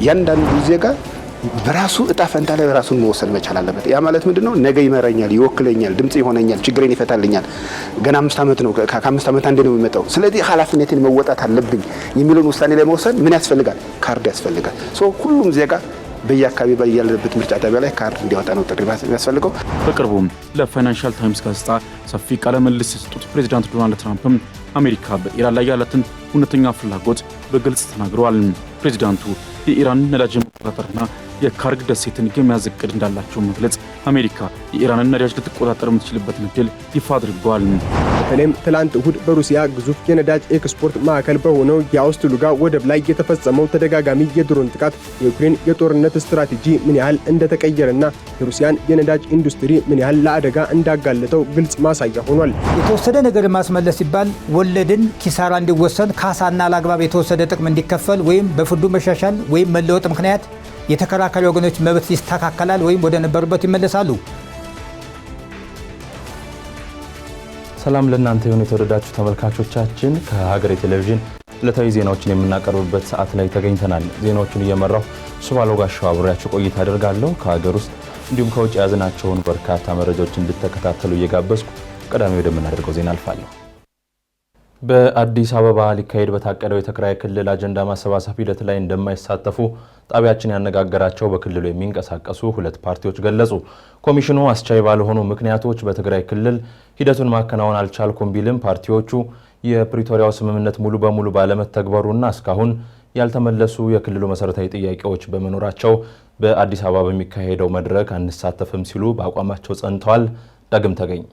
ያንዳንዱ ዜጋ በራሱ እጣ ፈንታ ላይ ራሱን መወሰን መቻል አለበት። ያ ማለት ምንድነው? ነገ ይመረኛል፣ ይወክለኛል፣ ድምጽ ይሆነኛል፣ ችግሬን ይፈታልኛል። ገና 5 ዓመት ነው፣ ከ5 ዓመት አንዴ ነው የሚመጣው። ስለዚህ ኃላፊነትን መወጣት አለብኝ የሚለውን ውሳኔ ለመወሰን ምን ያስፈልጋል? ካርድ ያስፈልጋል። ሁሉም ዜጋ በየአካባቢ ያለበት ምርጫ ጣቢያ ላይ ካርድ እንዲያወጣ ነው ጥሪ የሚያስፈልገው። በቅርቡም ለፋይናንሻል ታይምስ ጋዜጣ ሰፊ ቃለ ምልልስ የሰጡት ፕሬዝዳንት ዶናልድ ትራምፕም አሜሪካ በኢራን ላይ ያላትን እውነተኛ ፍላጎት በግልጽ ተናግረዋል። ፕሬዝዳንቱ የኢራን ነዳጅ መቆጣጠርና የካርግ ደሴትን የሚያዝ እቅድ እንዳላቸው መግለጽ አሜሪካ የኢራንን ነዳጅ ልትቆጣጠር የምትችልበትን እድል ይፋ አድርገዋል። በተለይም ትላንት እሁድ በሩሲያ ግዙፍ የነዳጅ ኤክስፖርት ማዕከል በሆነው የአውስትሉጋ ወደብ ላይ የተፈጸመው ተደጋጋሚ የድሮን ጥቃት የዩክሬን የጦርነት ስትራቴጂ ምን ያህል እንደተቀየረና የሩሲያን የነዳጅ ኢንዱስትሪ ምን ያህል ለአደጋ እንዳጋለጠው ግልጽ ማሳያ ሆኗል። የተወሰደ ነገር ማስመለስ ሲባል ወለድን ኪሳራ እንዲወሰን ካሳና ለአግባብ የተወሰደ ጥቅም እንዲከፈል ወይም በፍርዱ መሻሻል ወይም መለወጥ ምክንያት የተከራካሪ ወገኖች መብት ይስተካከላል ወይም ወደ ነበሩበት ይመለሳሉ። ሰላም ለእናንተ ይሁን የተወደዳችሁ ተመልካቾቻችን፣ ከሀገሬ ቴሌቪዥን ዕለታዊ ዜናዎችን የምናቀርብበት ሰዓት ላይ ተገኝተናል። ዜናዎቹን እየመራው ሱባለው ጋሻው አብሬያችሁ ቆይታ አደርጋለሁ። ከሀገር ውስጥ እንዲሁም ከውጭ ያዝናቸውን በርካታ መረጃዎች እንድትከታተሉ እየጋበዝኩ ቀዳሚ ወደምናደርገው ዜና አልፋለሁ። በአዲስ አበባ ሊካሄድ በታቀደው የትግራይ ክልል አጀንዳ ማሰባሰብ ሂደት ላይ እንደማይሳተፉ ጣቢያችን ያነጋገራቸው በክልሉ የሚንቀሳቀሱ 2 ፓርቲዎች ገለጹ። ኮሚሽኑ አስቻይ ባልሆኑ ምክንያቶች በትግራይ ክልል ሂደቱን ማከናወን አልቻልኩም ቢልም ፓርቲዎቹ የፕሪቶሪያው ስምምነት ሙሉ በሙሉ ባለመተግበሩና እስካሁን ያልተመለሱ የክልሉ መሰረታዊ ጥያቄዎች በመኖራቸው በአዲስ አበባ በሚካሄደው መድረክ አንሳተፍም ሲሉ በአቋማቸው ጸንተዋል። ዳግም ተገኝ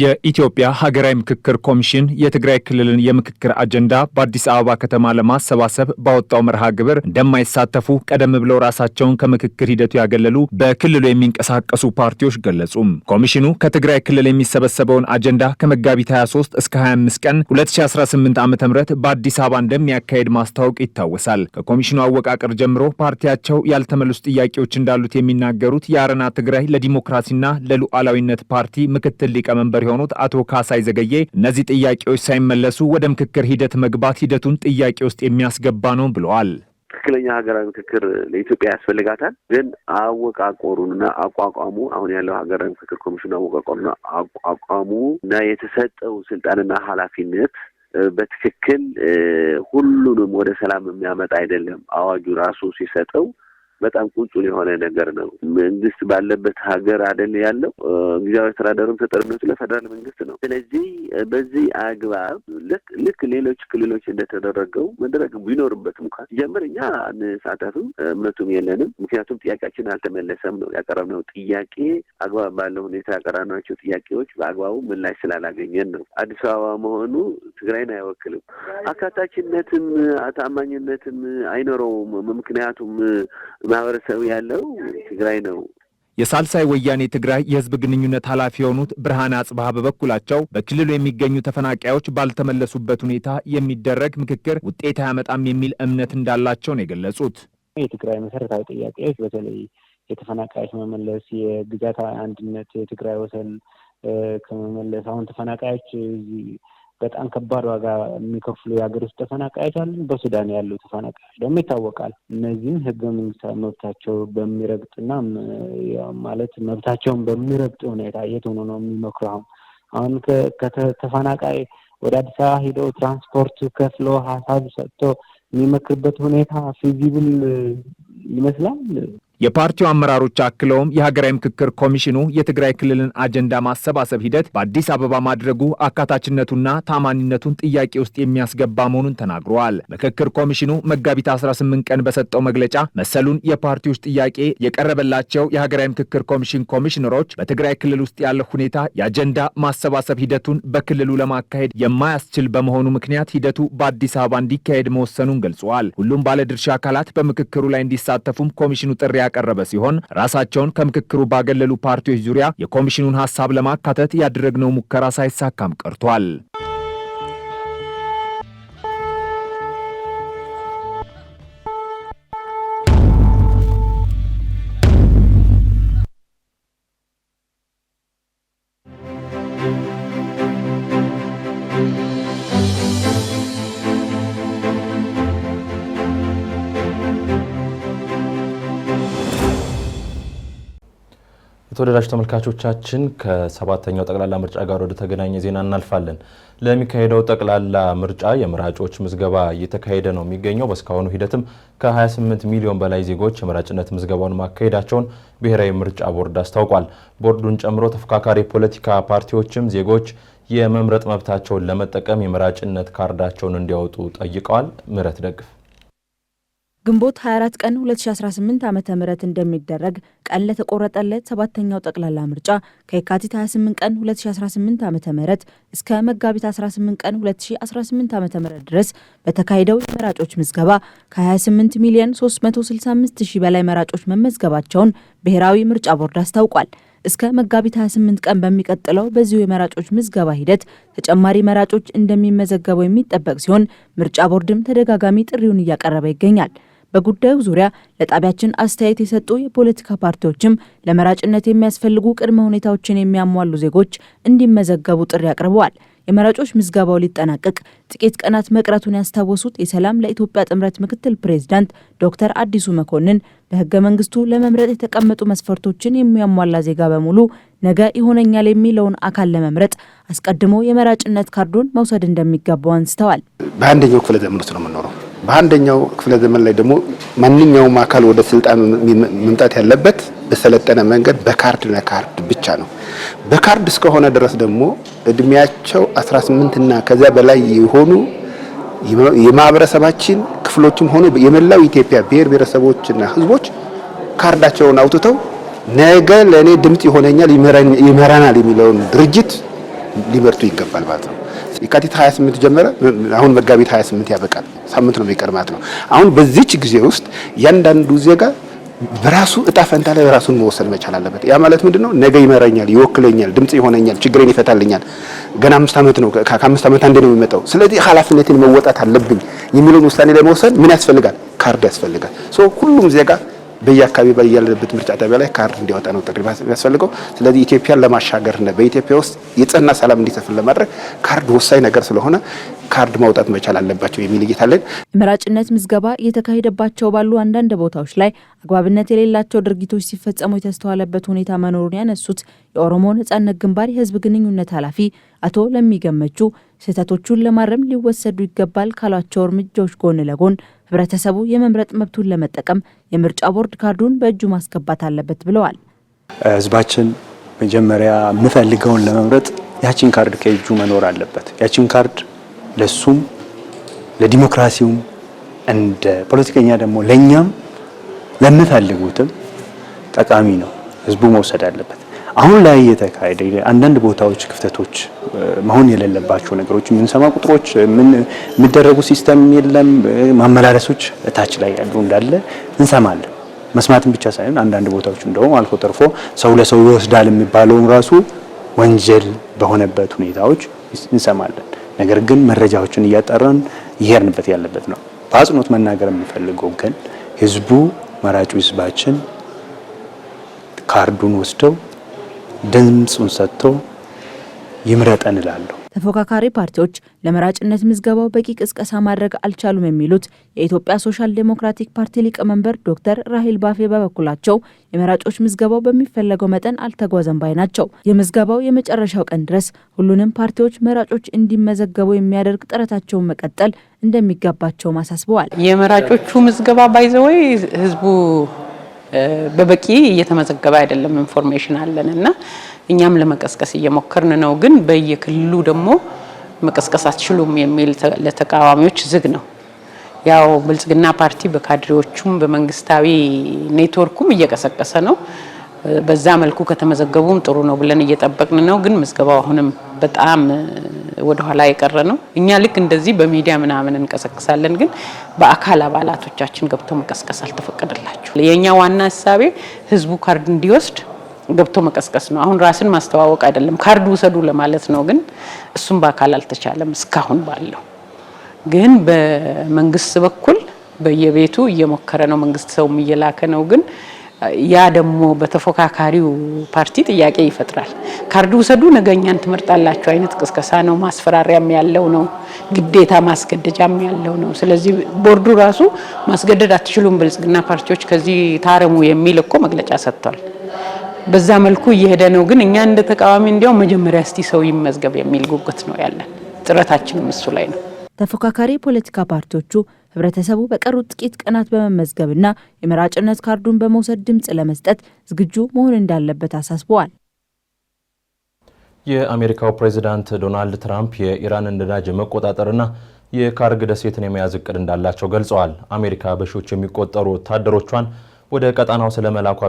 የኢትዮጵያ ሀገራዊ ምክክር ኮሚሽን የትግራይ ክልልን የምክክር አጀንዳ በአዲስ አበባ ከተማ ለማሰባሰብ ባወጣው መርሃ ግብር እንደማይሳተፉ ቀደም ብለው ራሳቸውን ከምክክር ሂደቱ ያገለሉ በክልሉ የሚንቀሳቀሱ ፓርቲዎች ገለጹ። ኮሚሽኑ ከትግራይ ክልል የሚሰበሰበውን አጀንዳ ከመጋቢት 23 እስከ 25 ቀን 2018 ዓ.ም በአዲስ አበባ እንደሚያካሄድ ማስታወቅ ይታወሳል። ከኮሚሽኑ አወቃቀር ጀምሮ ፓርቲያቸው ያልተመለሱ ጥያቄዎች እንዳሉት የሚናገሩት የአረና ትግራይ ለዲሞክራሲና ለሉዓላዊነት ፓርቲ ምክትል ሊቀመንበር የሆኑት አቶ ካሳይ ዘገዬ እነዚህ ጥያቄዎች ሳይመለሱ ወደ ምክክር ሂደት መግባት ሂደቱን ጥያቄ ውስጥ የሚያስገባ ነው ብለዋል። ትክክለኛ ሀገራዊ ምክክር ለኢትዮጵያ ያስፈልጋታል። ግን አወቃቀሩና አቋቋሙ አሁን ያለው ሀገራዊ ምክክር ኮሚሽን አወቃቀሩና አቋቋሙ እና የተሰጠው ስልጣንና ኃላፊነት በትክክል ሁሉንም ወደ ሰላም የሚያመጣ አይደለም። አዋጁ ራሱ ሲሰጠው በጣም ቁንጹል የሆነ ነገር ነው። መንግስት ባለበት ሀገር አይደል ያለው፣ ጊዜያዊ አስተዳደሩም ተጠሪነቱ ለፌደራል መንግስት ነው። ስለዚህ በዚህ አግባብ ልክ ሌሎች ክልሎች እንደተደረገው መድረክ ቢኖርበትም እንኳን ጀምር እኛ አንሳተፍም፣ እምነቱም የለንም። ምክንያቱም ጥያቄያችን አልተመለሰም ነው። ያቀረብነው ጥያቄ አግባብ ባለው ሁኔታ ያቀረብናቸው ጥያቄዎች በአግባቡ ምላሽ ስላላገኘን ነው። አዲስ አበባ መሆኑ ትግራይን አይወክልም። አካታችነትም ታማኝነትም አይኖረውም። ምክንያቱም ማህበረሰቡ ያለው ትግራይ ነው። የሳልሳይ ወያኔ ትግራይ የህዝብ ግንኙነት ኃላፊ የሆኑት ብርሃነ አጽባህ በበኩላቸው በክልሉ የሚገኙ ተፈናቃዮች ባልተመለሱበት ሁኔታ የሚደረግ ምክክር ውጤት አያመጣም የሚል እምነት እንዳላቸው ነው የገለጹት። የትግራይ መሰረታዊ ጥያቄዎች በተለይ የተፈናቃዮች መመለስ፣ የግዛት አንድነት፣ የትግራይ ወሰን ከመመለስ አሁን ተፈናቃዮች በጣም ከባድ ዋጋ የሚከፍሉ የሀገር ውስጥ ተፈናቃዮች አሉ። በሱዳን ያሉ ተፈናቃዮች ደግሞ ይታወቃል። እነዚህም ህገ መንግስታዊ መብታቸው በሚረግጥና ማለት መብታቸውን በሚረግጥ ሁኔታ የት ሆኖ ነው የሚመክሩ? አሁን ከተፈናቃይ ወደ አዲስ አበባ ሄደው ትራንስፖርት ከፍሎ ሀሳብ ሰጥቶ የሚመክርበት ሁኔታ ፊዚብል ይመስላል። የፓርቲው አመራሮች አክለውም የሀገራዊ ምክክር ኮሚሽኑ የትግራይ ክልልን አጀንዳ ማሰባሰብ ሂደት በአዲስ አበባ ማድረጉ አካታችነቱና ታማኒነቱን ጥያቄ ውስጥ የሚያስገባ መሆኑን ተናግረዋል። ምክክር ኮሚሽኑ መጋቢት 18 ቀን በሰጠው መግለጫ መሰሉን የፓርቲዎች ጥያቄ የቀረበላቸው የሀገራዊ ምክክር ኮሚሽን ኮሚሽነሮች በትግራይ ክልል ውስጥ ያለው ሁኔታ የአጀንዳ ማሰባሰብ ሂደቱን በክልሉ ለማካሄድ የማያስችል በመሆኑ ምክንያት ሂደቱ በአዲስ አበባ እንዲካሄድ መወሰኑን ገልጸዋል። ሁሉም ባለድርሻ አካላት በምክክሩ ላይ እንዲሳተፉም ኮሚሽኑ ጥሪ ያቀረበ ሲሆን ራሳቸውን ከምክክሩ ባገለሉ ፓርቲዎች ዙሪያ የኮሚሽኑን ሐሳብ ለማካተት ያደረግነው ሙከራ ሳይሳካም ቀርቷል። ተወዳጅ ተመልካቾቻችን ከሰባተኛው ጠቅላላ ምርጫ ጋር ወደ ተገናኘ ዜና እናልፋለን። ለሚካሄደው ጠቅላላ ምርጫ የመራጮች ምዝገባ እየተካሄደ ነው የሚገኘው። በስካሁኑ ሂደትም ከ28 ሚሊዮን በላይ ዜጎች የመራጭነት ምዝገባውን ማካሄዳቸውን ብሔራዊ ምርጫ ቦርድ አስታውቋል። ቦርዱን ጨምሮ ተፎካካሪ ፖለቲካ ፓርቲዎችም ዜጎች የመምረጥ መብታቸውን ለመጠቀም የመራጭነት ካርዳቸውን እንዲያወጡ ጠይቀዋል። ምህረት ደግፍ ግንቦት 24 ቀን 2018 ዓመተ ምህረት እንደሚደረግ ቀን ለተቆረጠለት ሰባተኛው ጠቅላላ ምርጫ ከየካቲት 28 ቀን 2018 ዓመተ ምህረት እስከ መጋቢት 18 ቀን 2018 ዓመተ ምህረት ድረስ በተካሄደው የመራጮች ምዝገባ ከ28 ሚሊዮን 365 ሺህ በላይ መራጮች መመዝገባቸውን ብሔራዊ ምርጫ ቦርድ አስታውቋል። እስከ መጋቢት 28 ቀን በሚቀጥለው በዚሁ የመራጮች ምዝገባ ሂደት ተጨማሪ መራጮች እንደሚመዘገቡ የሚጠበቅ ሲሆን ምርጫ ቦርድም ተደጋጋሚ ጥሪውን እያቀረበ ይገኛል። በጉዳዩ ዙሪያ ለጣቢያችን አስተያየት የሰጡ የፖለቲካ ፓርቲዎችም ለመራጭነት የሚያስፈልጉ ቅድመ ሁኔታዎችን የሚያሟሉ ዜጎች እንዲመዘገቡ ጥሪ አቅርበዋል። የመራጮች ምዝገባው ሊጠናቀቅ ጥቂት ቀናት መቅረቱን ያስታወሱት የሰላም ለኢትዮጵያ ጥምረት ምክትል ፕሬዝዳንት ዶክተር አዲሱ መኮንን በሕገ መንግስቱ ለመምረጥ የተቀመጡ መስፈርቶችን የሚያሟላ ዜጋ በሙሉ ነገ ይሆነኛል የሚለውን አካል ለመምረጥ አስቀድሞ የመራጭነት ካርዱን መውሰድ እንደሚገባው አንስተዋል። በአንደኛው ክፍለ ዘመን ውስጥ ነው የምንኖረው። በአንደኛው ክፍለ ዘመን ላይ ደግሞ ማንኛውም አካል ወደ ስልጣን መምጣት ያለበት በሰለጠነ መንገድ በካርድና ካርድ ብቻ ነው። በካርድ እስከሆነ ድረስ ደግሞ እድሜያቸው 18 እና ከዛ በላይ የሆኑ የማህበረሰባችን ክፍሎችም ሆነ የመላው ኢትዮጵያ ብሔር ብሔረሰቦችና ህዝቦች ካርዳቸውን አውጥተው ነገ ለኔ ድምጽ ይሆነኛል ይመራናል የሚለውን ድርጅት ሊመርጡ ይገባል ማለት ነው። የካቲት 28 ጀመረ። አሁን መጋቢት 28 ያበቃል። ሳምንት ነው የሚቀርማት ነው። አሁን በዚች ጊዜ ውስጥ ያንዳንዱ ዜጋ በራሱ እጣ ፈንታ ላይ ራሱን መወሰን መቻል አለበት። ያ ማለት ምንድነው? ነገ ይመራኛል፣ ይወክለኛል፣ ድምጽ ይሆነኛል፣ ችግሬን ይፈታልኛል። ገና 5 ዓመት ነው፣ ከ5 ዓመት አንዴ ነው የሚመጣው። ስለዚህ ኃላፊነትን መወጣት አለብኝ የሚለውን ውሳኔ ለመወሰን ምን ያስፈልጋል? ካርድ ያስፈልጋል። ሁሉም ዜጋ በየአካባቢ ያለበት ምርጫ ጣቢያ ላይ ካርድ እንዲያወጣ ነው ጥሪ የሚያስፈልገው። ስለዚህ ኢትዮጵያን ለማሻገርና በኢትዮጵያ ውስጥ የጸና ሰላም እንዲሰፍን ለማድረግ ካርድ ወሳኝ ነገር ስለሆነ ካርድ ማውጣት መቻል አለባቸው የሚል እይታ አለን። የመራጭነት ምዝገባ እየተካሄደባቸው ባሉ አንዳንድ ቦታዎች ላይ አግባብነት የሌላቸው ድርጊቶች ሲፈጸሙ የተስተዋለበት ሁኔታ መኖሩን ያነሱት የኦሮሞ ነጻነት ግንባር የህዝብ ግንኙነት ኃላፊ አቶ ለሚገመቹ ስህተቶቹን ለማረም ሊወሰዱ ይገባል ካሏቸው እርምጃዎች ጎን ለጎን ህብረተሰቡ የመምረጥ መብቱን ለመጠቀም የምርጫ ቦርድ ካርዱን በእጁ ማስገባት አለበት ብለዋል። ህዝባችን መጀመሪያ የምፈልገውን ለመምረጥ ያቺን ካርድ ከእጁ መኖር አለበት። ያቺን ካርድ ለሱም ለዲሞክራሲውም እንደ ፖለቲከኛ ደግሞ ለኛም ለምፈልጉትም ጠቃሚ ነው። ህዝቡ መውሰድ አለበት። አሁን ላይ የተካሄደ አንዳንድ ቦታዎች ክፍተቶች መሆን የሌለባቸው ነገሮች የምንሰማ ቁጥሮች የሚደረጉ ሲስተም የለም ማመላለሶች እታች ላይ ያሉ እንዳለ እንሰማለን። መስማትም ብቻ ሳይሆን አንዳንድ ቦታዎች እንደውም አልፎ ተርፎ ሰው ለሰው ይወስዳል የሚባለውን ራሱ ወንጀል በሆነበት ሁኔታዎች እንሰማለን። ነገር ግን መረጃዎችን እያጠራን ይሄርንበት ያለበት ነው። በአጽንኦት መናገር የሚፈልገው ግን ህዝቡ መራጩ ህዝባችን ካርዱን ወስደው ድምጹን ሰጥተው ይምረጠን እላለሁ። ተፎካካሪ ፓርቲዎች ለመራጭነት ምዝገባው በቂ ቅስቀሳ ማድረግ አልቻሉም የሚሉት የኢትዮጵያ ሶሻል ዴሞክራቲክ ፓርቲ ሊቀመንበር ዶክተር ራሂል ባፌ በበኩላቸው የመራጮች ምዝገባው በሚፈለገው መጠን አልተጓዘም ባይ ናቸው። የምዝገባው የመጨረሻው ቀን ድረስ ሁሉንም ፓርቲዎች መራጮች እንዲመዘገቡ የሚያደርግ ጥረታቸውን መቀጠል እንደሚገባቸው አሳስበዋል። የመራጮቹ ምዝገባ ባይዘወይ ህዝቡ በበቂ እየተመዘገበ አይደለም። ኢንፎርሜሽን አለንና እኛም ለመቀስቀስ እየሞከርን ነው። ግን በየክልሉ ደግሞ መቀስቀስ አትችሉም የሚል ለተቃዋሚዎች ዝግ ነው። ያው ብልጽግና ፓርቲ በካድሬዎቹም በመንግስታዊ ኔትወርኩም እየቀሰቀሰ ነው። በዛ መልኩ ከተመዘገቡም ጥሩ ነው ብለን እየጠበቅን ነው። ግን ምዝገባው አሁንም በጣም ወደ ኋላ የቀረ ነው። እኛ ልክ እንደዚህ በሚዲያ ምናምን እንቀሰቅሳለን፣ ግን በአካል አባላቶቻችን ገብቶ መቀስቀስ አልተፈቀደላቸው። የኛ ዋና ሐሳቤ ህዝቡ ካርድ እንዲወስድ ገብቶ መቀስቀስ ነው። አሁን ራስን ማስተዋወቅ አይደለም፣ ካርድ ውሰዱ ለማለት ነው። ግን እሱም በአካል አልተቻለም እስካሁን ባለው። ግን በመንግስት በኩል በየቤቱ እየሞከረ ነው፣ መንግስት ሰውም እየላከ ነው። ግን ያ ደግሞ በተፎካካሪው ፓርቲ ጥያቄ ይፈጥራል። ካርድ ውሰዱ ነገኛን ትመርጣላችሁ አይነት ቅስቀሳ ነው። ማስፈራሪያም ያለው ነው፣ ግዴታ ማስገደጃም ያለው ነው። ስለዚህ ቦርዱ ራሱ ማስገደድ አትችሉም ብልጽግና ፓርቲዎች ከዚህ ታረሙ የሚል እኮ መግለጫ ሰጥቷል። በዛ መልኩ እየሄደ ነው። ግን እኛ እንደ ተቃዋሚ እንዲያው መጀመሪያ እስቲ ሰው ይመዝገብ የሚል ጉጉት ነው ያለን። ጥረታችንም እሱ ላይ ነው። ተፎካካሪ ፖለቲካ ፓርቲዎቹ ህብረተሰቡ በቀሩት ጥቂት ቀናት በመመዝገብና የመራጭነት ካርዱን በመውሰድ ድምጽ ለመስጠት ዝግጁ መሆን እንዳለበት አሳስበዋል። የአሜሪካው ፕሬዝዳንት ዶናልድ ትራምፕ የኢራንን ነዳጅ መቆጣጠርና የካርግ ደሴትን የመያዝ እቅድ እንዳላቸው ገልጸዋል። አሜሪካ በሺዎች የሚቆጠሩ ወታደሮቿን ወደ ቀጣናው ስለመላኳ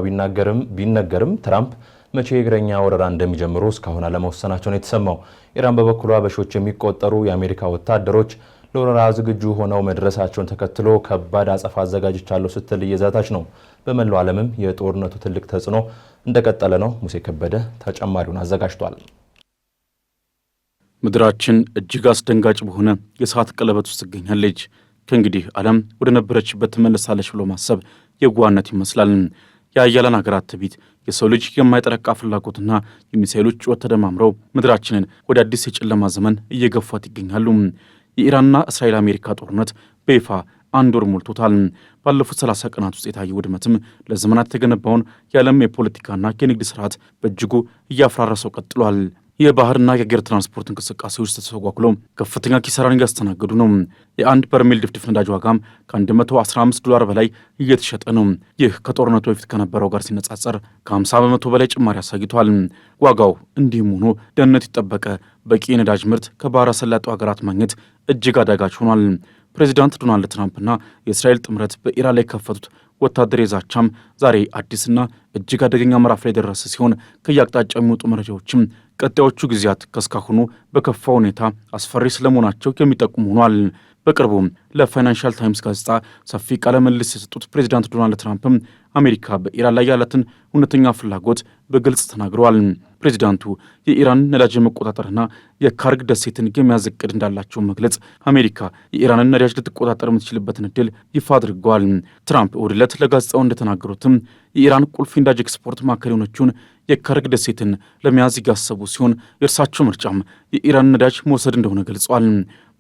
ቢነገርም ትራምፕ መቼ የእግረኛ ወረራ እንደሚጀምሩ እስካሁን አለመወሰናቸው ነው የተሰማው። ኢራን በበኩሏ በሺዎች የሚቆጠሩ የአሜሪካ ወታደሮች ለወረራ ዝግጁ ሆነው መድረሳቸውን ተከትሎ ከባድ አጸፋ አዘጋጅቻለሁ ስትል እየዛታች ነው። በመላው ዓለምም የጦርነቱ ትልቅ ተጽዕኖ እንደቀጠለ ነው። ሙሴ ከበደ ተጨማሪውን አዘጋጅቷል። ምድራችን እጅግ አስደንጋጭ በሆነ የሰዓት ቀለበት ውስጥ ትገኛለች። ከእንግዲህ ዓለም ወደ ነበረችበት ትመለሳለች ብሎ ማሰብ የዋህነት ይመስላል። የአያላን ሀገራት ትዕቢት፣ የሰው ልጅ የማይጠረቃ ፍላጎትና የሚሳኤሎች ጩኸት ተደማምረው ምድራችንን ወደ አዲስ የጨለማ ዘመን እየገፏት ይገኛሉ። የኢራንና እስራኤል አሜሪካ ጦርነት በይፋ አንድ ወር ሞልቶታል። ባለፉት 30 ቀናት ውስጥ የታየው ውድመትም ለዘመናት የተገነባውን የዓለም የፖለቲካና የንግድ ስርዓት በእጅጉ እያፈራረሰው ቀጥሏል። የባህርና የአየር ትራንስፖርት እንቅስቃሴዎች ተስተጓጉለው ከፍተኛ ኪሳራን እያስተናገዱ ነው። የአንድ በርሜል ድፍድፍ ነዳጅ ዋጋም ከ$115 በላይ እየተሸጠ ነው። ይህ ከጦርነቱ በፊት ከነበረው ጋር ሲነጻጸር ከ50 በመቶ በላይ ጭማሪ አሳይቷል። ዋጋው እንዲህም ሆኖ ደህንነቱ የጠበቀ በቂ የነዳጅ ምርት ከባህረ ሰላጤው ሀገራት ማግኘት እጅግ አዳጋች ሆኗል። ፕሬዚዳንት ዶናልድ ትራምፕና የእስራኤል ጥምረት በኢራን ላይ ከፈቱት ወታደራዊ ዛቻም ዛሬ አዲስና እጅግ አደገኛ ምዕራፍ ላይ ደረሰ ሲሆን ከየአቅጣጫው የሚወጡ መረጃዎችም ቀጣዮቹ ጊዜያት ከስካሁኑ በከፋ ሁኔታ አስፈሪ ስለመሆናቸው የሚጠቁሙ ሆኗል። በቅርቡ ለፋይናንሻል ታይምስ ጋዜጣ ሰፊ ቃለ ምልልስ የሰጡት ፕሬዚዳንት ዶናልድ ትራምፕም አሜሪካ በኢራን ላይ ያላትን እውነተኛ ፍላጎት በግልጽ ተናግረዋል። ፕሬዚዳንቱ የኢራን ነዳጅ መቆጣጠርና የካርግ ደሴትን የሚያዝ እቅድ እንዳላቸው መግለጽ አሜሪካ የኢራንን ነዳጅ ልትቆጣጠር የምትችልበትን እድል ይፋ አድርገዋል። ትራምፕ እሁድ ዕለት ለጋዜጣው እንደተናገሩትም የኢራን ቁልፍ ነዳጅ ኤክስፖርት ማዕከል የሆነችውን የካርግ ደሴትን ለመያዝ እያሰቡ ሲሆን የእርሳቸው ምርጫም የኢራን ነዳጅ መውሰድ እንደሆነ ገልጸዋል።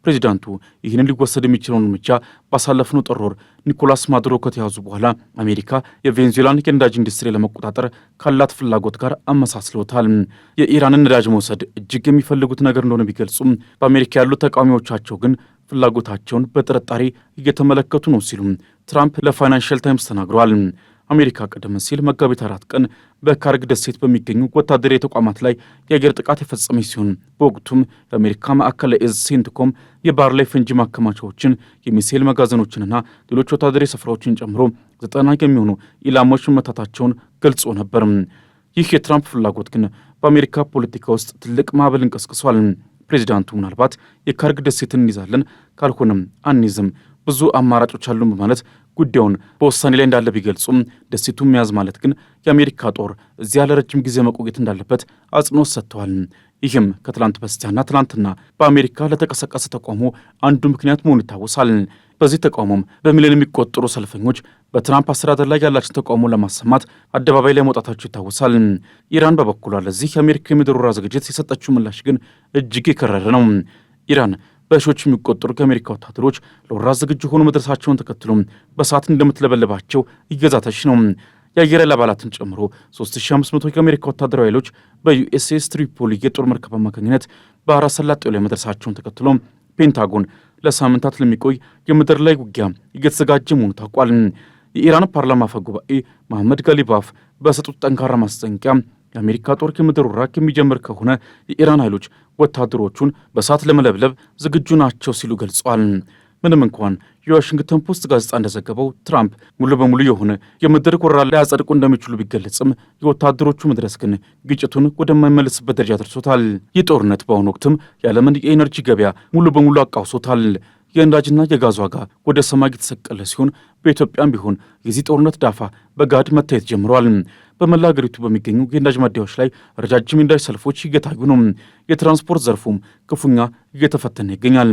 ፕሬዚዳንቱ ይህንን ሊወሰድ የሚችለውን እርምጃ ባሳለፍነው ጥር ወር ኒኮላስ ማዱሮ ከተያዙ በኋላ አሜሪካ የቬንዙዌላን የነዳጅ ኢንዱስትሪ ለመቆጣጠር ካላት ፍላጎት ጋር አመሳስለውታል። የኢራንን ነዳጅ መውሰድ እጅግ የሚፈልጉት ነገር እንደሆነ ቢገልጹም በአሜሪካ ያሉ ተቃዋሚዎቻቸው ግን ፍላጎታቸውን በጥርጣሬ እየተመለከቱ ነው ሲሉ ትራምፕ ለፋይናንሻል ታይምስ ተናግረዋል። አሜሪካ ቀደም ሲል መጋቢት 4 ቀን በካርግ ደሴት በሚገኙ ወታደራዊ ተቋማት ላይ የአየር ጥቃት የፈጸመች ሲሆን በወቅቱም የአሜሪካ ማዕከላዊ እዝ ሴንትኮም የባህር ላይ ፈንጂ ማከማቻዎችን፣ የሚሳኤል መጋዘኖችንና ሌሎች ወታደራዊ ስፍራዎችን ጨምሮ 90 የሚሆኑ ኢላማዎች መመታታቸውን ገልጾ ነበር። ይህ የትራምፕ ፍላጎት ግን በአሜሪካ ፖለቲካ ውስጥ ትልቅ ማዕበል እንቀስቅሷል። ፕሬዚዳንቱ ምናልባት የካርግ ደሴትን እንይዛለን፣ ካልሆነም አንይዝም፣ ብዙ አማራጮች አሉን በማለት ጉዳዩን በውሳኔ ላይ እንዳለ ቢገልጹም ደሴቱን መያዝ ማለት ግን የአሜሪካ ጦር እዚያ ለረጅም ጊዜ መቆየት እንዳለበት አጽንኦት ሰጥተዋል። ይህም ከትላንት በስቲያና ትላንትና በአሜሪካ ለተቀሰቀሰ ተቃውሞ አንዱ ምክንያት መሆኑ ይታወሳል። በዚህ ተቃውሞም በሚሊዮን የሚቆጠሩ ሰልፈኞች በትራምፕ አስተዳደር ላይ ያላቸው ተቃውሞ ለማሰማት አደባባይ ላይ መውጣታቸው ይታወሳል። ኢራን በበኩሏ ለዚህ የአሜሪካ የምድር ወረራ ዝግጅት የሰጠችው ምላሽ ግን እጅግ የከረረ ነው። ኢራን በሺዎች የሚቆጠሩ ከአሜሪካ ወታደሮች ለወረራ ዝግጁ ሆኑ መድረሳቸውን ተከትሎ በሰዓት እንደምትለበለባቸው እየዛተች ነው። የአየር ኃይል አባላትን ጨምሮ 3500 የአሜሪካ ወታደራዊ ኃይሎች በዩኤስኤስ ትሪፖሊ የጦር መርከብ አማካኝነት ባህረ ሰላጤው ላይ መድረሳቸውን ተከትሎ ፔንታጎን ለሳምንታት ለሚቆይ የምድር ላይ ውጊያ እየተዘጋጀ መሆኑ ታውቋል። የኢራን ፓርላማ አፈ ጉባኤ መሐመድ ጋሊባፍ በሰጡት ጠንካራ ማስጠንቀቂያ የአሜሪካ ጦር የምድር ወረራ የሚጀምር ከሆነ የኢራን ኃይሎች ወታደሮቹን በእሳት ለመለብለብ ዝግጁ ናቸው ሲሉ ገልጸዋል። ምንም እንኳን የዋሽንግተን ፖስት ጋዜጣ እንደዘገበው ትራምፕ ሙሉ በሙሉ የሆነ የምድር ወረራ ላይ ያጸድቁ እንደሚችሉ ቢገለጽም የወታደሮቹ መድረስ ግን ግጭቱን ወደማይመለስበት ደረጃ ደርሶታል። ይህ ጦርነት በአሁኑ ወቅትም የዓለምን የኤነርጂ ገበያ ሙሉ በሙሉ አቃውሶታል። የነዳጅና የጋዝ ዋጋ ወደ ሰማይ የተሰቀለ ሲሆን በኢትዮጵያም ቢሆን የዚህ ጦርነት ዳፋ በጋድ መታየት ጀምሯል። በመላ ሀገሪቱ በሚገኙ የነዳጅ ማደያዎች ላይ ረጃጅም የነዳጅ ሰልፎች እየታዩ ነው። የትራንስፖርት ዘርፉም ክፉኛ እየተፈተነ ይገኛል።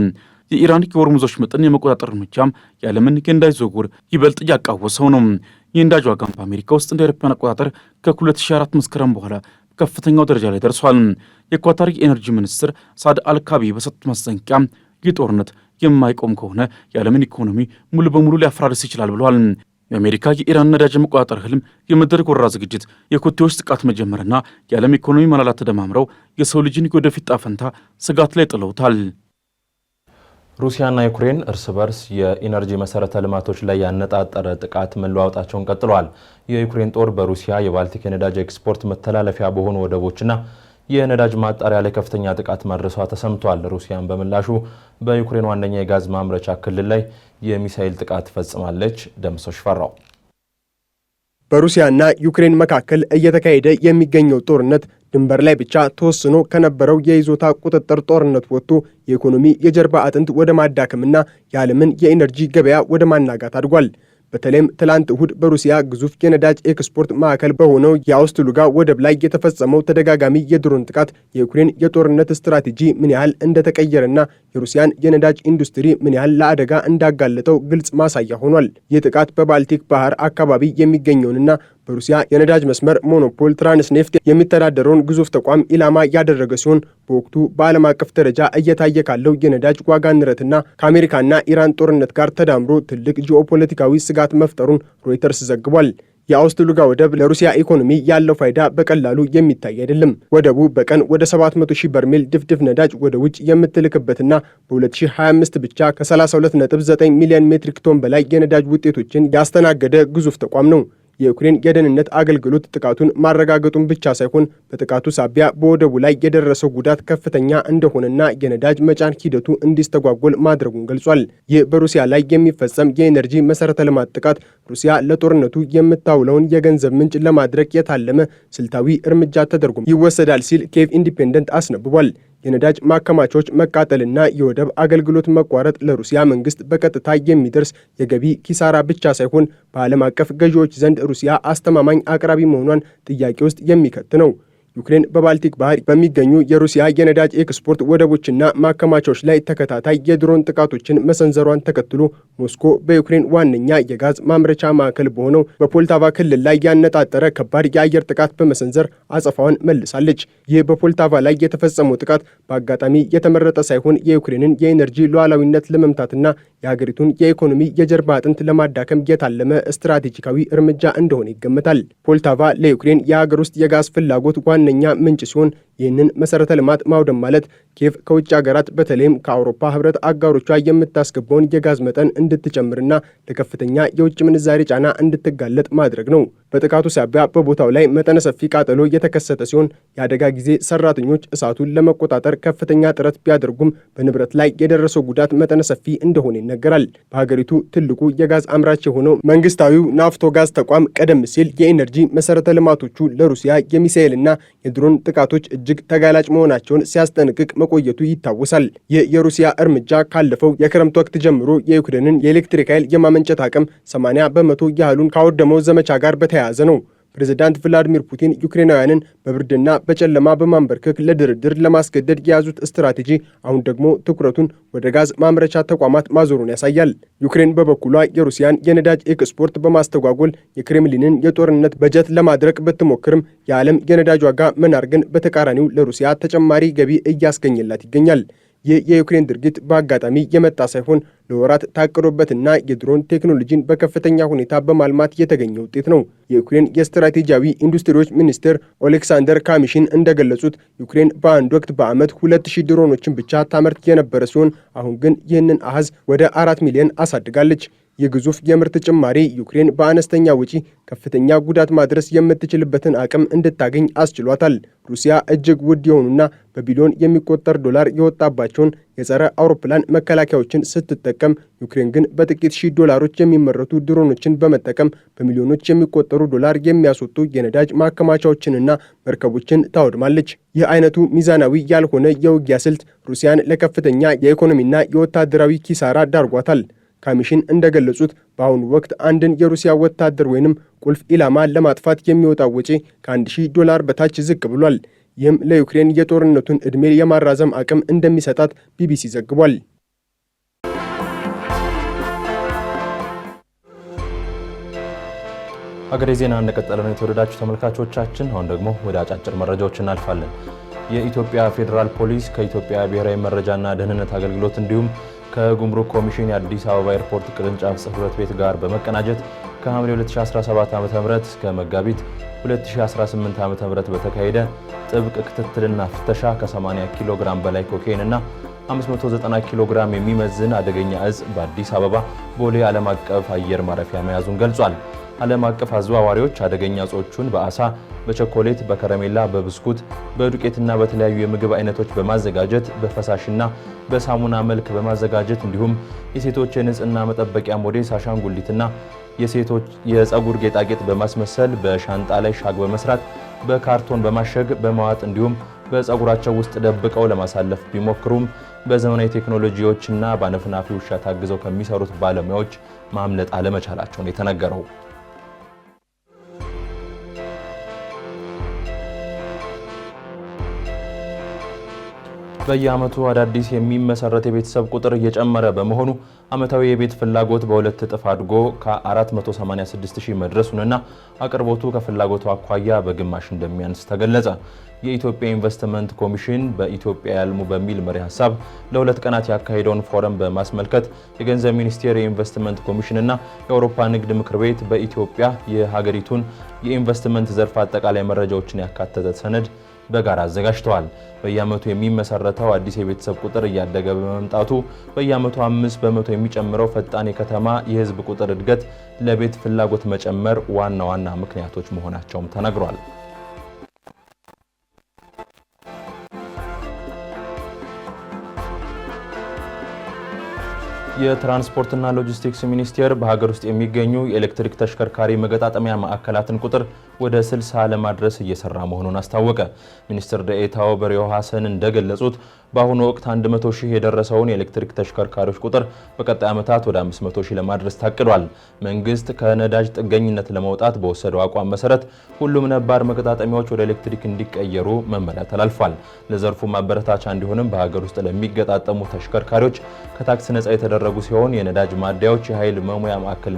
የኢራን የሆርሙዞች መጠን የመቆጣጠር እርምጃም የዓለምን የነዳጅ ዝውውር ይበልጥ እያቃወሰው ነው። የነዳጅ ዋጋም በአሜሪካ ውስጥ እንደ አውሮፓውያን አቆጣጠር ከ2004 መስከረም በኋላ ከፍተኛው ደረጃ ላይ ደርሷል። የኳታር የኤነርጂ ሚኒስትር ሳድ አልካቢ በሰጡት ማስጠንቀቂያ ይህ ጦርነት የማይቆም ከሆነ የዓለምን ኢኮኖሚ ሙሉ በሙሉ ሊያፈራርስ ይችላል ብለዋል። የአሜሪካ የኢራን ነዳጅ መቆጣጠር ህልም፣ የመድረክ ወረራ ዝግጅት፣ የኮቴዎች ጥቃት መጀመርና የዓለም ኢኮኖሚ መላላት ተደማምረው የሰው ልጅን ወደፊት ጣፈንታ ስጋት ላይ ጥለውታል። ሩሲያና ዩክሬን እርስ በርስ የኢነርጂ መሰረተ ልማቶች ላይ ያነጣጠረ ጥቃት መለዋወጣቸውን ቀጥለዋል። የዩክሬን ጦር በሩሲያ የባልቲክ የነዳጅ ኤክስፖርት መተላለፊያ በሆኑ ወደቦችና የነዳጅ ማጣሪያ ላይ ከፍተኛ ጥቃት ማድረሷ ተሰምቷል። ሩሲያን በምላሹ በዩክሬን ዋነኛ የጋዝ ማምረቻ ክልል ላይ የሚሳኤል ጥቃት ፈጽማለች። ደምሶሽ ፈራው። በሩሲያና ዩክሬን መካከል እየተካሄደ የሚገኘው ጦርነት ድንበር ላይ ብቻ ተወስኖ ከነበረው የይዞታ ቁጥጥር ጦርነት ወጥቶ የኢኮኖሚ የጀርባ አጥንት ወደ ማዳከምና የዓለምን የኢነርጂ ገበያ ወደ ማናጋት አድጓል። በተለይም ትላንት እሁድ በሩሲያ ግዙፍ የነዳጅ ኤክስፖርት ማዕከል በሆነው የአውስትሉጋ ወደብ ላይ የተፈጸመው ተደጋጋሚ የድሮን ጥቃት የዩክሬን የጦርነት ስትራቴጂ ምን ያህል እንደተቀየረና የሩሲያን የነዳጅ ኢንዱስትሪ ምን ያህል ለአደጋ እንዳጋለጠው ግልጽ ማሳያ ሆኗል። ይህ ጥቃት በባልቲክ ባህር አካባቢ የሚገኘውንና በሩሲያ የነዳጅ መስመር ሞኖፖል ትራንስኔፍት የሚተዳደረውን ግዙፍ ተቋም ኢላማ ያደረገ ሲሆን በወቅቱ በዓለም አቀፍ ደረጃ እየታየ ካለው የነዳጅ ዋጋ ንረትና ከአሜሪካና ኢራን ጦርነት ጋር ተዳምሮ ትልቅ ጂኦፖለቲካዊ ስጋት መፍጠሩን ሮይተርስ ዘግቧል። የአውስትሉጋ ወደብ ለሩሲያ ኢኮኖሚ ያለው ፋይዳ በቀላሉ የሚታይ አይደለም። ወደቡ በቀን ወደ 700,000 በርሜል ድፍድፍ ነዳጅ ወደ ውጭ የምትልክበትና በ2025 ብቻ ከ32.9 ሚሊዮን ሜትሪክ ቶን በላይ የነዳጅ ውጤቶችን ያስተናገደ ግዙፍ ተቋም ነው። የዩክሬን የደህንነት አገልግሎት ጥቃቱን ማረጋገጡን ብቻ ሳይሆን በጥቃቱ ሳቢያ በወደቡ ላይ የደረሰው ጉዳት ከፍተኛ እንደሆነና የነዳጅ መጫን ሂደቱ እንዲስተጓጎል ማድረጉን ገልጿል። ይህ በሩሲያ ላይ የሚፈጸም የኤነርጂ መሰረተ ልማት ጥቃት ሩሲያ ለጦርነቱ የምታውለውን የገንዘብ ምንጭ ለማድረግ የታለመ ስልታዊ እርምጃ ተደርጎ ይወሰዳል ሲል ኬቭ ኢንዲፔንደንት አስነብቧል። የነዳጅ ማከማቻዎች መቃጠልና የወደብ አገልግሎት መቋረጥ ለሩሲያ መንግስት በቀጥታ የሚደርስ የገቢ ኪሳራ ብቻ ሳይሆን በዓለም አቀፍ ገዢዎች ዘንድ ሩሲያ አስተማማኝ አቅራቢ መሆኗን ጥያቄ ውስጥ የሚከት ነው። ዩክሬን በባልቲክ ባህር በሚገኙ የሩሲያ የነዳጅ ኤክስፖርት ወደቦችና ማከማቻዎች ላይ ተከታታይ የድሮን ጥቃቶችን መሰንዘሯን ተከትሎ ሞስኮ በዩክሬን ዋነኛ የጋዝ ማምረቻ ማዕከል በሆነው በፖልታቫ ክልል ላይ ያነጣጠረ ከባድ የአየር ጥቃት በመሰንዘር አጸፋዋን መልሳለች። ይህ በፖልታቫ ላይ የተፈጸመው ጥቃት በአጋጣሚ የተመረጠ ሳይሆን የዩክሬንን የኤነርጂ ሉዓላዊነት ለመምታትና የሀገሪቱን የኢኮኖሚ የጀርባ አጥንት ለማዳከም የታለመ ስትራቴጂካዊ እርምጃ እንደሆነ ይገመታል። ፖልታቫ ለዩክሬን የሀገር ውስጥ የጋዝ ፍላጎት ዋነኛ ምንጭ ሲሆን ይህንን መሰረተ ልማት ማውደም ማለት ኪየቭ ከውጭ ሀገራት በተለይም ከአውሮፓ ህብረት አጋሮቿ የምታስገባውን የጋዝ መጠን እንድትጨምርና ለከፍተኛ የውጭ ምንዛሬ ጫና እንድትጋለጥ ማድረግ ነው። በጥቃቱ ሳቢያ በቦታው ላይ መጠነ ሰፊ ቃጠሎ የተከሰተ ሲሆን የአደጋ ጊዜ ሰራተኞች እሳቱን ለመቆጣጠር ከፍተኛ ጥረት ቢያደርጉም በንብረት ላይ የደረሰው ጉዳት መጠነ ሰፊ እንደሆነ ይነገራል። በሀገሪቱ ትልቁ የጋዝ አምራች የሆነው መንግስታዊው ናፍቶጋዝ ተቋም ቀደም ሲል የኢነርጂ መሰረተ ልማቶቹ ለሩሲያ የሚሳኤልና የድሮን ጥቃቶች እጅግ ተጋላጭ መሆናቸውን ሲያስጠነቅቅ መቆየቱ ይታወሳል። ይህ የሩሲያ እርምጃ ካለፈው የክረምት ወቅት ጀምሮ የዩክሬንን የኤሌክትሪክ ኃይል የማመንጨት አቅም 80 በመቶ ያህሉን ካወደመው ዘመቻ ጋር በተያያዘ ነው። ፕሬዝዳንት ቭላዲሚር ፑቲን ዩክሬናውያንን በብርድና በጨለማ በማንበርከክ ለድርድር ለማስገደድ የያዙት ስትራቴጂ አሁን ደግሞ ትኩረቱን ወደ ጋዝ ማምረቻ ተቋማት ማዞሩን ያሳያል። ዩክሬን በበኩሏ የሩሲያን የነዳጅ ኤክስፖርት በማስተጓጎል የክሬምሊንን የጦርነት በጀት ለማድረቅ ብትሞክርም የዓለም የነዳጅ ዋጋ መናር ግን በተቃራኒው ለሩሲያ ተጨማሪ ገቢ እያስገኘላት ይገኛል። ይህ የዩክሬን ድርጊት በአጋጣሚ የመጣ ሳይሆን ለወራት ታቅዶበትና የድሮን ቴክኖሎጂን በከፍተኛ ሁኔታ በማልማት የተገኘ ውጤት ነው። የዩክሬን የስትራቴጂያዊ ኢንዱስትሪዎች ሚኒስትር ኦሌክሳንደር ካሚሽን እንደገለጹት ዩክሬን በአንድ ወቅት በዓመት 2000 ድሮኖችን ብቻ ታመርት የነበረ ሲሆን አሁን ግን ይህንን አሃዝ ወደ 4 ሚሊዮን አሳድጋለች። የግዙፍ የምርት ጭማሪ ዩክሬን በአነስተኛ ወጪ ከፍተኛ ጉዳት ማድረስ የምትችልበትን አቅም እንድታገኝ አስችሏታል። ሩሲያ እጅግ ውድ የሆኑና በቢሊዮን የሚቆጠር ዶላር የወጣባቸውን የጸረ አውሮፕላን መከላከያዎችን ስትጠቀም፣ ዩክሬን ግን በጥቂት ሺህ ዶላሮች የሚመረቱ ድሮኖችን በመጠቀም በሚሊዮኖች የሚቆጠሩ ዶላር የሚያስወጡ የነዳጅ ማከማቻዎችንና መርከቦችን ታወድማለች። ይህ አይነቱ ሚዛናዊ ያልሆነ የውጊያ ስልት ሩሲያን ለከፍተኛ የኢኮኖሚና የወታደራዊ ኪሳራ ዳርጓታል። ካሚሽን እንደገለጹት በአሁኑ ወቅት አንድን የሩሲያ ወታደር ወይንም ቁልፍ ኢላማ ለማጥፋት የሚወጣው ወጪ $1000 በታች ዝቅ ብሏል። ይህም ለዩክሬን የጦርነቱን ዕድሜ የማራዘም አቅም እንደሚሰጣት ቢቢሲ ዘግቧል። ሀገሬ ዜና እንደቀጠለ ነው። የተወደዳችሁ ተመልካቾቻችን፣ አሁን ደግሞ ወደ አጫጭር መረጃዎች እናልፋለን። የኢትዮጵያ ፌዴራል ፖሊስ ከኢትዮጵያ ብሔራዊ መረጃና ደህንነት አገልግሎት እንዲሁም ከጉምሩክ ኮሚሽን የአዲስ አበባ ኤርፖርት ቅርንጫፍ ጽሕፈት ቤት ጋር በመቀናጀት ከሐምሌ 2017 ዓ.ም እስከ መጋቢት 2018 ዓ.ም በተካሄደ ጥብቅ ክትትልና ፍተሻ ከ80 ኪሎ ግራም በላይ ኮካይን እና 590 ኪሎ ግራም የሚመዝን አደገኛ እጽ በአዲስ አበባ ቦሌ ዓለም አቀፍ አየር ማረፊያ መያዙን ገልጿል። ዓለም አቀፍ አዘዋዋሪዎች አደገኛ እጾቹን በአሳ፣ በቸኮሌት፣ በከረሜላ፣ በብስኩት፣ በዱቄትና በተለያዩ የምግብ አይነቶች በማዘጋጀት በፈሳሽና በሳሙና መልክ በማዘጋጀት እንዲሁም የሴቶች የንጽህና መጠበቂያ ሞዴስ አሻንጉሊትና የሴቶች የፀጉር ጌጣጌጥ በማስመሰል በሻንጣ ላይ ሻግ በመስራት በካርቶን በማሸግ በማዋጥ እንዲሁም በፀጉራቸው ውስጥ ደብቀው ለማሳለፍ ቢሞክሩም በዘመናዊ ቴክኖሎጂዎችና በአነፍናፊ ውሻ ታግዘው ከሚሰሩት ባለሙያዎች ማምለጥ አለመቻላቸው ነው የተነገረው። በየዓመቱ አዳዲስ የሚመሰረት የቤተሰብ ቁጥር እየጨመረ በመሆኑ ዓመታዊ የቤት ፍላጎት በሁለት እጥፍ አድጎ ከ486,000 መድረሱንና አቅርቦቱ ከፍላጎቱ አኳያ በግማሽ እንደሚያንስ ተገለጸ። የኢትዮጵያ ኢንቨስትመንት ኮሚሽን በኢትዮጵያ ያልሙ በሚል መሪ ሐሳብ ለሁለት ቀናት ያካሄደውን ፎረም በማስመልከት የገንዘብ ሚኒስቴር፣ የኢንቨስትመንት ኮሚሽንና የአውሮፓ ንግድ ምክር ቤት በኢትዮጵያ የሀገሪቱን የኢንቨስትመንት ዘርፍ አጠቃላይ መረጃዎችን ያካተተ ሰነድ በጋራ አዘጋጅተዋል። በየዓመቱ የሚመሰረተው አዲስ የቤተሰብ ቁጥር እያደገ በመምጣቱ በየዓመቱ 5 በመቶ የሚጨምረው ፈጣን የከተማ የሕዝብ ቁጥር እድገት ለቤት ፍላጎት መጨመር ዋና ዋና ምክንያቶች መሆናቸውም ተነግሯል። የትራንስፖርትና ሎጂስቲክስ ሚኒስቴር በሀገር ውስጥ የሚገኙ የኤሌክትሪክ ተሽከርካሪ መገጣጠሚያ ማዕከላትን ቁጥር ወደ 60 ለማድረስ እየሰራ መሆኑን አስታወቀ። ሚኒስትር ዴኤታው በሪዮ ሐሰን እንደገለጹት በአሁኑ ወቅት 100,000 የደረሰውን የኤሌክትሪክ ተሽከርካሪዎች ቁጥር በቀጣይ ዓመታት ወደ 500,000 ለማድረስ ታቅዷል። መንግስት ከነዳጅ ጥገኝነት ለመውጣት በወሰደው አቋም መሰረት ሁሉም ነባር መገጣጠሚያዎች ወደ ኤሌክትሪክ እንዲቀየሩ መመሪያ ተላልፏል። ለዘርፉ ማበረታቻ እንዲሆንም በሀገር ውስጥ ለሚገጣጠሙ ተሽከርካሪዎች ከታክስ ነጻ የተደረጉ ሲሆን የነዳጅ ማደያዎች የኃይል መሙያ ማዕከል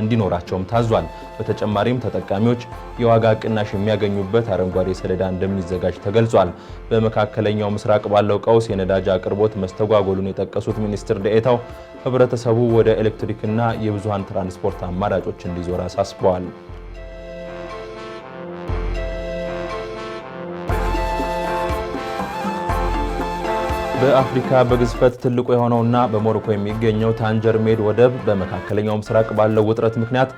እንዲኖራቸውም ታዟል። በተጨማሪም ተጠቃሚዎች የዋጋ ቅናሽ የሚያገኙበት አረንጓዴ ሰሌዳ እንደሚዘጋጅ ተገልጿል። በመካከለኛው ምስራቅ ባለው ቀውስ የነዳጅ አቅርቦት መስተጓጎሉን የጠቀሱት ሚኒስትር ዴኤታው ህብረተሰቡ ወደ ኤሌክትሪክና የብዙሃን ትራንስፖርት አማራጮች እንዲዞር አሳስበዋል። በአፍሪካ በግዝፈት ትልቁ የሆነውና በሞሮኮ የሚገኘው ታንጀር ሜድ ወደብ በመካከለኛው ምስራቅ ባለው ውጥረት ምክንያት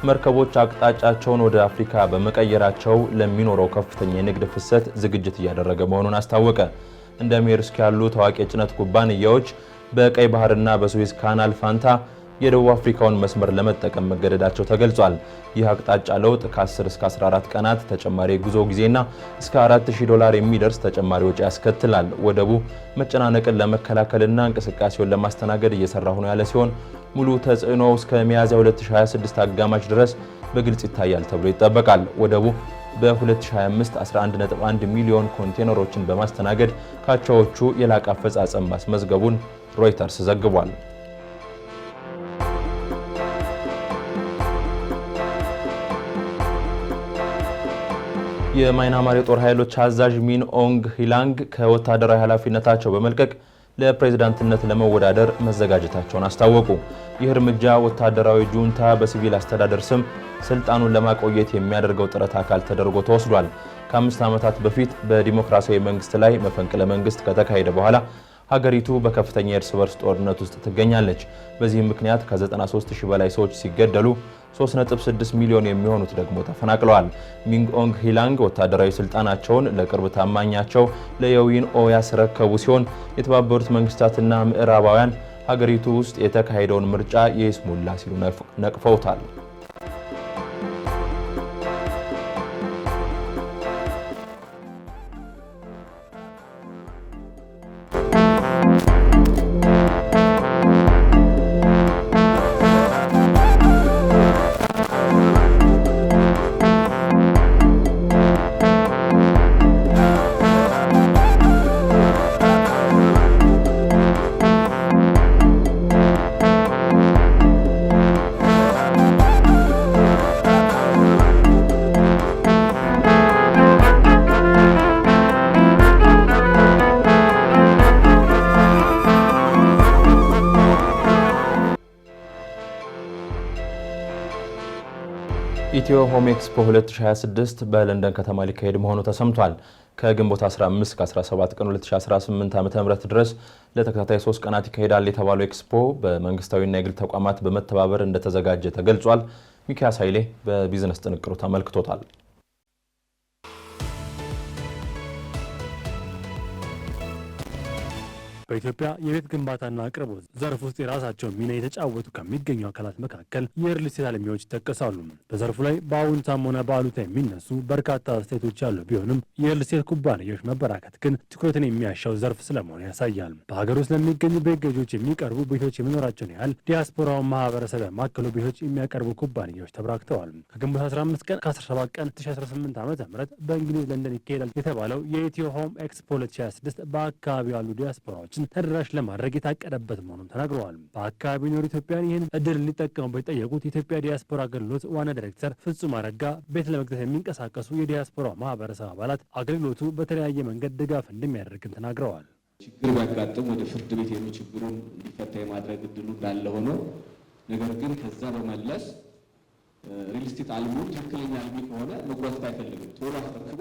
መርከቦች አቅጣጫቸውን ወደ አፍሪካ በመቀየራቸው ለሚኖረው ከፍተኛ የንግድ ፍሰት ዝግጅት እያደረገ መሆኑን አስታወቀ። እንደ ሜርስክ ያሉ ታዋቂ የጭነት ኩባንያዎች በቀይ ባህርና በሱዌዝ ካናል ፋንታ የደቡብ አፍሪካውን መስመር ለመጠቀም መገደዳቸው ተገልጿል። ይህ አቅጣጫ ለውጥ ከ10 እስከ 14 ቀናት ተጨማሪ ጉዞ ጊዜና እስከ $4,000 የሚደርስ ተጨማሪ ወጪ ያስከትላል። ወደቡ መጨናነቅን ለመከላከልና እንቅስቃሴውን ለማስተናገድ እየሰራ ሆኖ ያለ ሲሆን ሙሉ ተጽዕኖ እስከ ሚያዝያ 2026 አጋማሽ ድረስ በግልጽ ይታያል ተብሎ ይጠበቃል። ወደቡ በ2025 11.1 ሚሊዮን ኮንቴነሮችን በማስተናገድ ካቻዎቹ የላቀ አፈጻጸም ማስመዝገቡን ሮይተርስ ዘግቧል። የማይናማር የጦር ኃይሎች አዛዥ ሚን ኦንግ ሂላንግ ከወታደራዊ ኃላፊነታቸው በመልቀቅ ለፕሬዝዳንትነት ለመወዳደር መዘጋጀታቸውን አስታወቁ። ይህ እርምጃ ወታደራዊ ጁንታ በሲቪል አስተዳደር ስም ስልጣኑን ለማቆየት የሚያደርገው ጥረት አካል ተደርጎ ተወስዷል። ከ5 ዓመታት በፊት በዲሞክራሲያዊ መንግስት ላይ መፈንቅለ መንግስት ከተካሄደ በኋላ ሀገሪቱ በከፍተኛ የእርስ በርስ ጦርነት ውስጥ ትገኛለች። በዚህም ምክንያት ከ93,000 በላይ ሰዎች ሲገደሉ 3.6 ሚሊዮን የሚሆኑት ደግሞ ተፈናቅለዋል። ሚንግ ኦንግ ሂላንግ ወታደራዊ ስልጣናቸውን ለቅርብ ታማኛቸው ለየዊን ኦ ያስረከቡ ሲሆን የተባበሩት መንግስታትና ምዕራባውያን ሀገሪቱ ውስጥ የተካሄደውን ምርጫ የይስሙላ ሲሉ ነቅፈውታል። ኢትዮ ሆም ኤክስፖ 2026 በለንደን ከተማ ሊካሄድ መሆኑ ተሰምቷል። ከግንቦት 15 እስከ 17 ቀን 2018 ዓ.ም ድረስ ለተከታታይ 3 ቀናት ይካሄዳል የተባለው ኤክስፖ በመንግስታዊና የግል ተቋማት በመተባበር እንደተዘጋጀ ተገልጿል። ሚካያስ ኃይሌ በቢዝነስ ጥንቅሩ ተመልክቶታል። በኢትዮጵያ የቤት ግንባታና አቅርቦት ዘርፍ ውስጥ የራሳቸውን ሚና የተጫወቱ ከሚገኙ አካላት መካከል የሪል ስቴት አልሚዎች ይጠቀሳሉ። በዘርፉ ላይ በአዎንታም ሆነ በአሉታ የሚነሱ በርካታ አስተያየቶች ያሉ ቢሆንም የሪል ስቴት ኩባንያዎች መበራከት ግን ትኩረትን የሚያሻው ዘርፍ ስለመሆኑ ያሳያል። በሀገር ውስጥ ለሚገኙ ቤት ገዢዎች የሚቀርቡ ቤቶች የመኖራቸውን ያህል ዲያስፖራውን ማህበረሰብ ያማከሉ ቤቶች የሚያቀርቡ ኩባንያዎች ተበራክተዋል። ከግንቦት 15 ቀን ከ17 ቀን 2018 ዓ.ም በእንግሊዝ ለንደን ይካሄዳል የተባለው የኢትዮ ሆም ኤክስፖ 2026 በአካባቢው ያሉ ዲያስፖራዎች ተደራሽ ለማድረግ የታቀደበት መሆኑን ተናግረዋል። በአካባቢው ኖር ኢትዮጵያን ይህን እድል ሊጠቀሙበት የጠየቁት የኢትዮጵያ ዲያስፖራ አገልግሎት ዋና ዳይሬክተር ፍጹም አረጋ ቤት ለመግዛት የሚንቀሳቀሱ የዲያስፖራ ማህበረሰብ አባላት አገልግሎቱ በተለያየ መንገድ ድጋፍ እንደሚያደርግም ተናግረዋል። ችግር ቢያጋጥም ወደ ፍርድ ቤት ሄዶ ችግሩን እንዲፈታ የማድረግ እድሉ እንዳለ ሆኖ ነገር ግን ከዛ በመለስ ሪል ስቴት አልሚው ትክክለኛ አልሚ ከሆነ መጉዳት አይፈልግም። ቶሎ አስረክቦ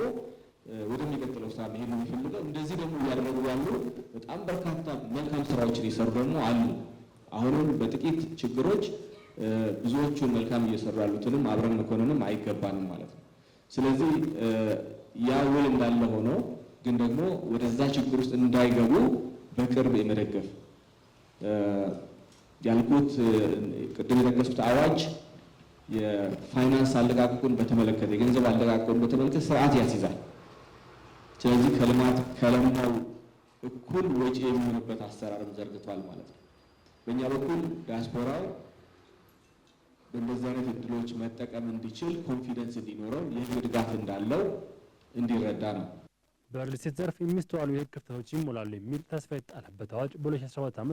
ወደሚቀጥለው ስራ መሄድ ነው የሚፈልገው። እንደዚህ ደግሞ እያደረጉ ያሉ በጣም በርካታ መልካም ስራዎችን እየሰሩ ደግሞ አሉ። አሁንም በጥቂት ችግሮች ብዙዎቹን መልካም እየሰሩ ያሉትንም አብረን መኮንንም አይገባንም ማለት ነው። ስለዚህ ያ ውል እንዳለ ሆኖ ግን ደግሞ ወደዛ ችግር ውስጥ እንዳይገቡ በቅርብ የመደገፍ ያልኩት ቅድም የጠቀስኩት አዋጅ የፋይናንስ አለቃቀቁን በተመለከተ የገንዘብ አለቃቀቁን በተመለከተ ስርዓት ያስይዛል። ስለዚህ ከልማት ከለማው እኩል ወጪ የሚሆንበት አሰራርም ዘርግቷል ማለት ነው። በእኛ በኩል ዲያስፖራው በእንደዚህ አይነት እድሎች መጠቀም እንዲችል ኮንፊደንስ እንዲኖረው የህግ ድጋፍ እንዳለው እንዲረዳ ነው። በሪል ስቴት ዘርፍ የሚስተዋሉ የህግ ክፍተቶች ይሞላሉ የሚል ተስፋ የጣለበት አዋጅ በ2017 ዓ.ም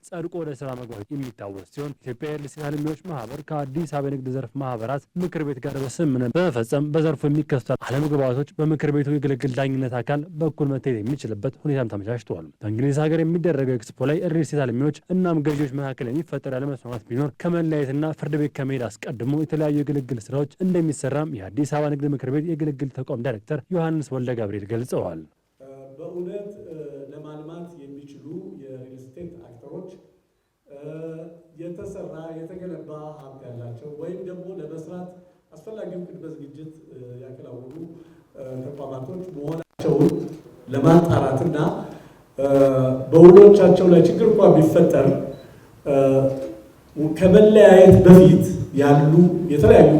ጸድቆ ወደ ስራ መግባቱ የሚታወስ ሲሆን ኢትዮጵያ የሪል ስቴት አልሚዎች ማህበር ከአዲስ አበባ ንግድ ዘርፍ ማህበራት ምክር ቤት ጋር በስምምነት በመፈጸም በዘርፉ የሚከሰቱ አለመግባባቶች በምክር ቤቱ የግልግል ዳኝነት አካል በኩል መታየት የሚችልበት ሁኔታም ተመቻችተዋል። በእንግሊዝ ሀገር የሚደረገው ኤክስፖ ላይ ሪል ስቴት አልሚዎች እናም ገዢዎች መካከል የሚፈጠር ያለመስማማት ቢኖር ከመለያየትና ፍርድ ቤት ከመሄድ አስቀድሞ የተለያዩ የግልግል ስራዎች እንደሚሰራም የአዲስ አበባ ንግድ ምክር ቤት የግልግል ተቋም ዳይሬክተር ዮሐንስ ወልደ ገብርኤል ገልጸዋል። በእውነት ለማልማት የሚችሉ የሪል ስቴት አክተሮች የተሰራ የተገነባ ሀብት ያላቸው ወይም ደግሞ ለመስራት አስፈላጊውን ቅድመ ዝግጅት ያከናወኑ ተቋማቶች መሆናቸውን ለማጣራትና በውሎቻቸው ላይ ችግር እንኳን ቢፈጠር ከመለያየት በፊት ያሉ የተለያዩ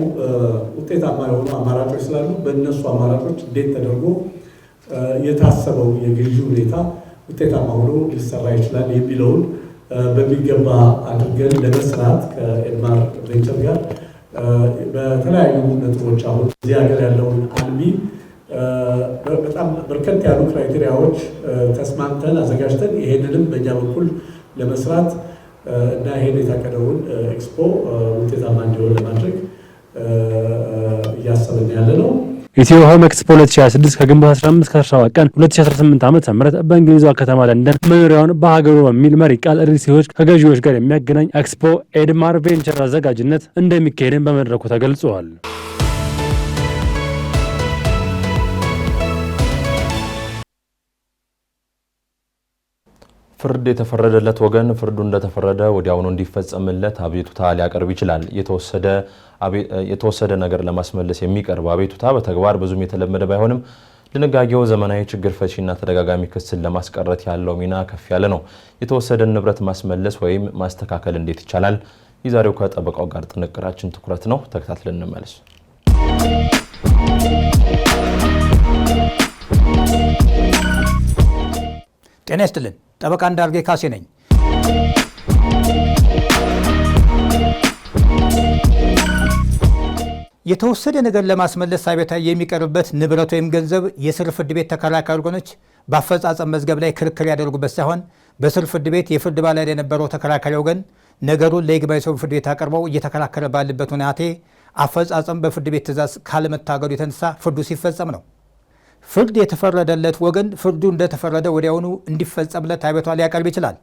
ውጤታማ የሆኑ አማራጮች ስላሉ በእነሱ አማራጮች እንዴት ተደርጎ የታሰበው የግዢ ሁኔታ ውጤታማ ሆኖ ሊሰራ ይችላል የሚለውን በሚገባ አድርገን ለመስራት ከኤድማር ቬንቸር ጋር በተለያዩ ነጥቦች አሁን እዚህ ሀገር ያለውን አልሚ በጣም በርከት ያሉ ክራይቴሪያዎች ተስማምተን አዘጋጅተን ይሄንንም በእኛ በኩል ለመስራት እና ይሄን የታቀደውን ኤክስፖ ውጤታማ እንዲሆን ለማድረግ እያሰብን ያለ ነው። ኢትዮ ሆም ኤክስፖ 2026 ከግንቦት 15 ከ17 ቀን 2018 ዓ.ም በእንግሊዟ ከተማ ለንደን መኖሪያውን በሀገሩ በሚል መሪ ቃል ሪል ስቴቶች ከገዢዎች ጋር የሚያገናኝ ኤክስፖ ኤድማር ቬንቸር አዘጋጅነት እንደሚካሄድም በመድረኩ ተገልጿል። ፍርድ የተፈረደለት ወገን ፍርዱ እንደተፈረደ ወዲያውኑ እንዲፈጸምለት አቤቱታ ሊያቀርብ ይችላል። የተወሰደ ነገር ለማስመለስ የሚቀርብ አቤቱታ በተግባር ብዙም የተለመደ ባይሆንም ድንጋጌው ዘመናዊ ችግር ፈቺና ተደጋጋሚ ክስን ለማስቀረት ያለው ሚና ከፍ ያለ ነው። የተወሰደን ንብረት ማስመለስ ወይም ማስተካከል እንዴት ይቻላል? የዛሬው ከጠበቃው ጋር ጥንቅራችን ትኩረት ነው። ተከታትለን እንመለስ። ጤና ይስጥልን። ጠበቃ እንዳርጌ ካሴ ነኝ። የተወሰደ ነገር ለማስመለስ አቤቱታ የሚቀርብበት ንብረት ወይም ገንዘብ የስር ፍርድ ቤት ተከራካሪ ወገኖች በአፈጻጸም መዝገብ ላይ ክርክር ያደርጉበት ሳይሆን በስር ፍርድ ቤት የፍርድ ባለዕዳ የነበረው ተከራካሪ ወገን ነገሩን ለይግባኝ ሰሚ ፍርድ ቤት አቅርበው እየተከራከረ ባለበት ሁኔታ አፈጻጸም በፍርድ ቤት ትዕዛዝ ካለመታገዱ የተነሳ ፍርዱ ሲፈጸም ነው። ፍርድ የተፈረደለት ወገን ፍርዱ እንደተፈረደ ወዲያውኑ እንዲፈጸምለት አቤቱታ ሊያቀርብ ይችላል።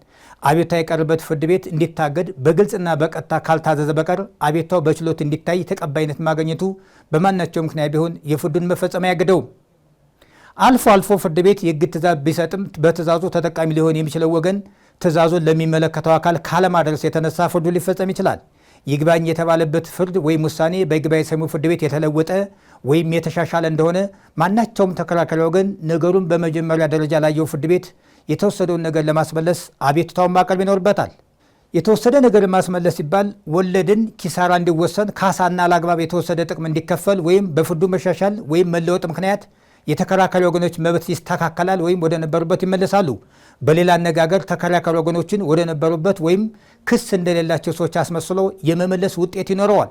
አቤቱታ የቀረበበት ፍርድ ቤት እንዲታገድ በግልጽና በቀጥታ ካልታዘዘ በቀር አቤቱታው በችሎት እንዲታይ ተቀባይነት ማግኘቱ በማናቸው ምክንያት ቢሆን የፍርዱን መፈጸም አያግደውም። አልፎ አልፎ ፍርድ ቤት የእግድ ትዕዛዝ ቢሰጥም በትዕዛዙ ተጠቃሚ ሊሆን የሚችለው ወገን ትዕዛዙን ለሚመለከተው አካል ካለማድረስ የተነሳ ፍርዱ ሊፈጸም ይችላል። ይግባኝ የተባለበት ፍርድ ወይም ውሳኔ በይግባኝ ሰሚው ፍርድ ቤት የተለወጠ ወይም የተሻሻለ እንደሆነ ማናቸውም ተከራካሪ ወገን ነገሩን በመጀመሪያ ደረጃ ላየው ፍርድ ቤት የተወሰደውን ነገር ለማስመለስ አቤቱታውን ማቅረብ ይኖርበታል። የተወሰደ ነገር ማስመለስ ሲባል ወለድን ኪሳራ እንዲወሰን፣ ካሳና አላግባብ የተወሰደ ጥቅም እንዲከፈል ወይም በፍርዱ መሻሻል ወይም መለወጥ ምክንያት የተከራካሪ ወገኖች መብት ይስተካከላል ወይም ወደ ነበሩበት ይመለሳሉ። በሌላ አነጋገር ተከራካሪ ወገኖችን ወደ ነበሩበት ወይም ክስ እንደሌላቸው ሰዎች አስመስሎ የመመለስ ውጤት ይኖረዋል።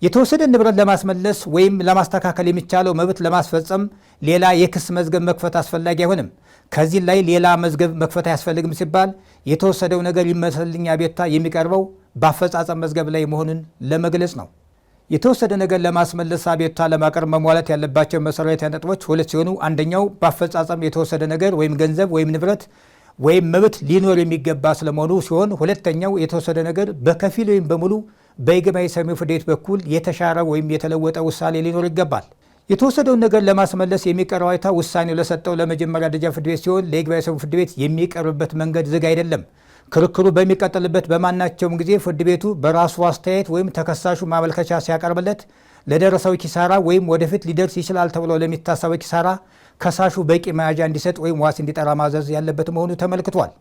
የተወሰደ ንብረት ለማስመለስ ወይም ለማስተካከል የሚቻለው መብት ለማስፈጸም ሌላ የክስ መዝገብ መክፈት አስፈላጊ አይሆንም። ከዚህ ላይ ሌላ መዝገብ መክፈት አያስፈልግም ሲባል የተወሰደው ነገር ይመለስልኝ አቤቱታ የሚቀርበው በአፈጻጸም መዝገብ ላይ መሆኑን ለመግለጽ ነው። የተወሰደ ነገር ለማስመለስ አቤቱታ ለማቅረብ መሟላት ያለባቸው መሰረታዊ ነጥቦች ሁለት ሲሆኑ፣ አንደኛው በአፈጻጸም የተወሰደ ነገር ወይም ገንዘብ ወይም ንብረት ወይም መብት ሊኖር የሚገባ ስለመሆኑ ሲሆን፣ ሁለተኛው የተወሰደ ነገር በከፊል ወይም በሙሉ በይግባኝ ሰሚው ፍርድ ቤት በኩል የተሻረ ወይም የተለወጠ ውሳኔ ሊኖር ይገባል። የተወሰደውን ነገር ለማስመለስ የሚቀርበው አቤቱታ ውሳኔው ለሰጠው ለመጀመሪያ ደረጃ ፍርድ ቤት ሲሆን ለይግባኝ ሰሚው ፍርድ ቤት የሚቀርብበት መንገድ ዝግ አይደለም። ክርክሩ በሚቀጥልበት በማናቸውም ጊዜ ፍርድ ቤቱ በራሱ አስተያየት ወይም ተከሳሹ ማመልከቻ ሲያቀርብለት ለደረሰው ኪሳራ ወይም ወደፊት ሊደርስ ይችላል ተብሎ ለሚታሰበው ኪሳራ ከሳሹ በቂ መያዣ እንዲሰጥ ወይም ዋስ እንዲጠራ ማዘዝ ያለበት መሆኑ ተመልክቷል።